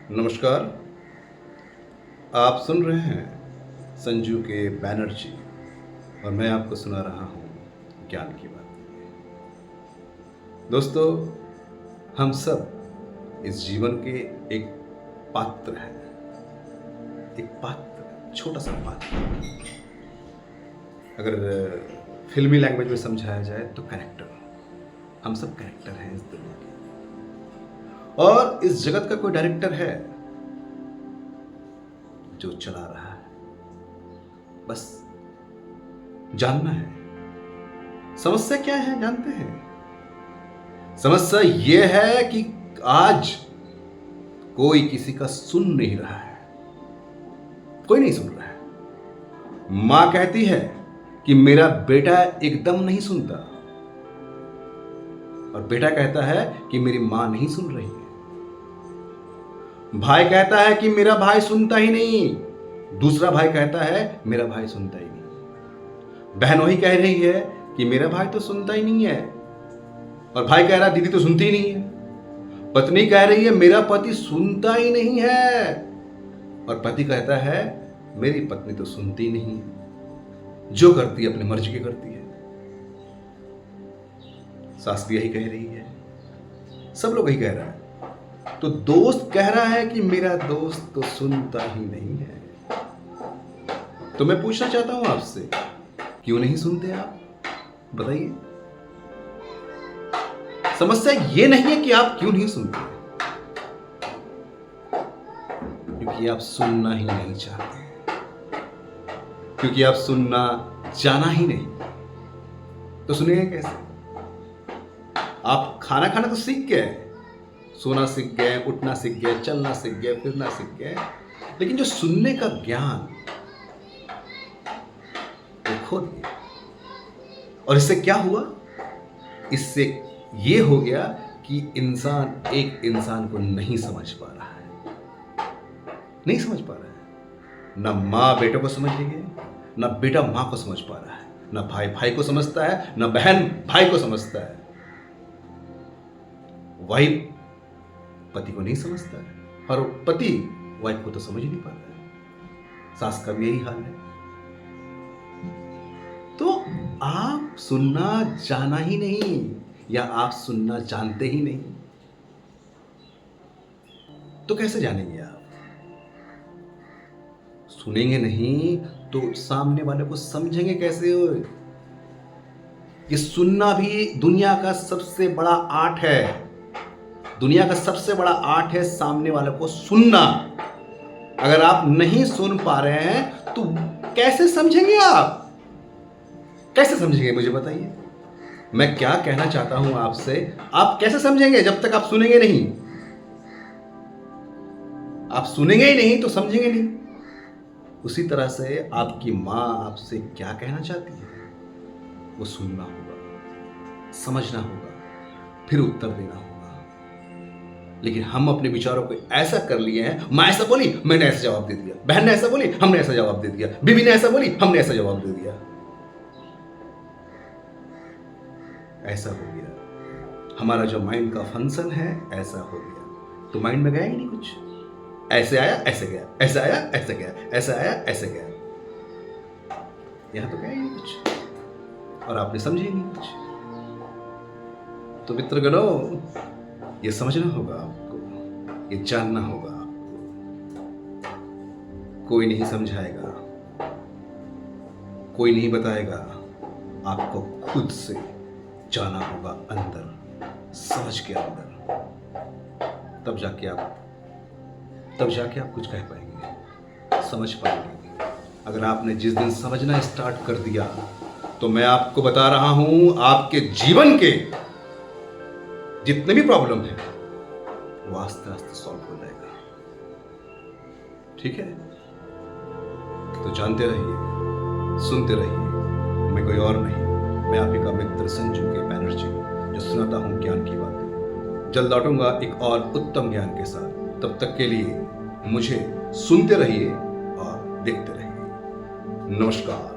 नमस्कार। आप सुन रहे हैं संजू के बैनर्जी और मैं आपको सुना रहा हूँ ज्ञान की बात। दोस्तों, हम सब इस जीवन के एक पात्र हैं। एक पात्र, छोटा सा पात्र। अगर फिल्मी लैंग्वेज में समझाया जाए तो कैरेक्टर। हम सब कैरेक्टर हैं इस दुनिया के, और इस जगत का कोई डायरेक्टर है जो चला रहा है। बस जानना है समस्या क्या है। जानते हैं समस्या यह है कि आज कोई किसी का सुन नहीं रहा है। कोई नहीं सुन रहा है। मां कहती है कि मेरा बेटा एकदम नहीं सुनता, और बेटा कहता है कि मेरी मां नहीं सुन रही है। भाई कहता है कि मेरा भाई सुनता ही नहीं। दूसरा भाई कहता है मेरा भाई सुनता ही नहीं। बहन वही कह रही है कि मेरा भाई तो सुनता ही नहीं है, और भाई कह रहा दीदी तो सुनती ही नहीं है। पत्नी कह रही है मेरा पति सुनता ही नहीं है, और पति कहता है मेरी पत्नी तो सुनती नहीं है। जो करती है अपनी मर्जी की करती है। सास भी यही कह रही है, सब लोग यही कह रहा है। तो दोस्त कह रहा है कि मेरा दोस्त तो सुनता ही नहीं है। तो मैं पूछना चाहता हूं आपसे, क्यों नहीं सुनते आप? बताइए। समस्या ये नहीं है कि आप क्यों नहीं सुनते, क्योंकि आप सुनना ही नहीं चाहते, क्योंकि आप सुनना जाना ही नहीं। तो सुनिए कैसे? आप खाना खाना तो सीख गए, सोना सीख गए, उठना सीख गए, चलना सीख गए, फिरना सीख गए, लेकिन जो सुनने का ज्ञान वो खो दिया। और इससे क्या हुआ? इससे ये हो गया कि इंसान एक इंसान को नहीं समझ पा रहा है। नहीं समझ पा रहा है। ना मां बेटों को समझ रही है, ना बेटा मां को समझ पा रहा है, ना भाई भाई को समझता है, ना बहन भाई को समझता है। वाइफ पति को नहीं समझता है, और पति वाइफ को तो समझ ही नहीं पाता है। सास का भी यही हाल है। तो आप सुनना जाना ही नहीं, या आप सुनना जानते ही नहीं, तो कैसे जानेंगे आप? सुनेंगे नहीं तो सामने वाले को समझेंगे कैसे? हो ये सुनना भी दुनिया का सबसे बड़ा आर्ट है। दुनिया का सबसे बड़ा आर्ट है सामने वाले को सुनना। अगर आप नहीं सुन पा रहे हैं तो कैसे समझेंगे आप? कैसे समझेंगे मुझे बताइए। मैं क्या कहना चाहता हूं आपसे, आप कैसे समझेंगे जब तक आप सुनेंगे नहीं? आप सुनेंगे ही नहीं तो समझेंगे नहीं। उसी तरह से आपकी मां आपसे क्या कहना चाहती है, वो सुनना होगा, समझना होगा, फिर उत्तर देना होगा। लेकिन हम अपने विचारों को ऐसा कर लिए हैं, मां ऐसा बोली मैंने ऐसा जवाब दे दिया, बहन ने ऐसा बोली हमने ऐसा जवाब दे दिया, बीवी ने ऐसा बोली हमने ऐसा जवाब दे दिया। ऐसा हो गया हमारा जो माइंड का फंक्शन है, ऐसा हो गया। तो माइंड में गया ही नहीं कुछ। ऐसे आया ऐसे गया, ऐसा आया ऐसे गया, ऐसा आया ऐसे गया। यहां तो गया ही नहीं कुछ, और आपने समझे ही नहीं कुछ। तो मित्रगणों, ये समझना होगा आपको, ये जानना होगा आपको। कोई नहीं समझाएगा, कोई नहीं बताएगा, आपको खुद से जाना होगा अंदर, समझ के अंदर। तब जाके आप कुछ कह पाएंगे, समझ पाएंगे। अगर आपने जिस दिन समझना स्टार्ट कर दिया, तो मैं आपको बता रहा हूं, आपके जीवन के जितने भी प्रॉब्लम है वो आस्ते आस्ते सॉल्व हो जाएगा। ठीक है? तो जानते रहिए, सुनते रहिए। मैं कोई और नहीं, मैं आप ही का मित्र संजू के बैनर्जी, जो सुनाता हूं ज्ञान की बातें। जल्द लौटूंगा एक और उत्तम ज्ञान के साथ। तब तक के लिए मुझे सुनते रहिए और देखते रहिए। नमस्कार।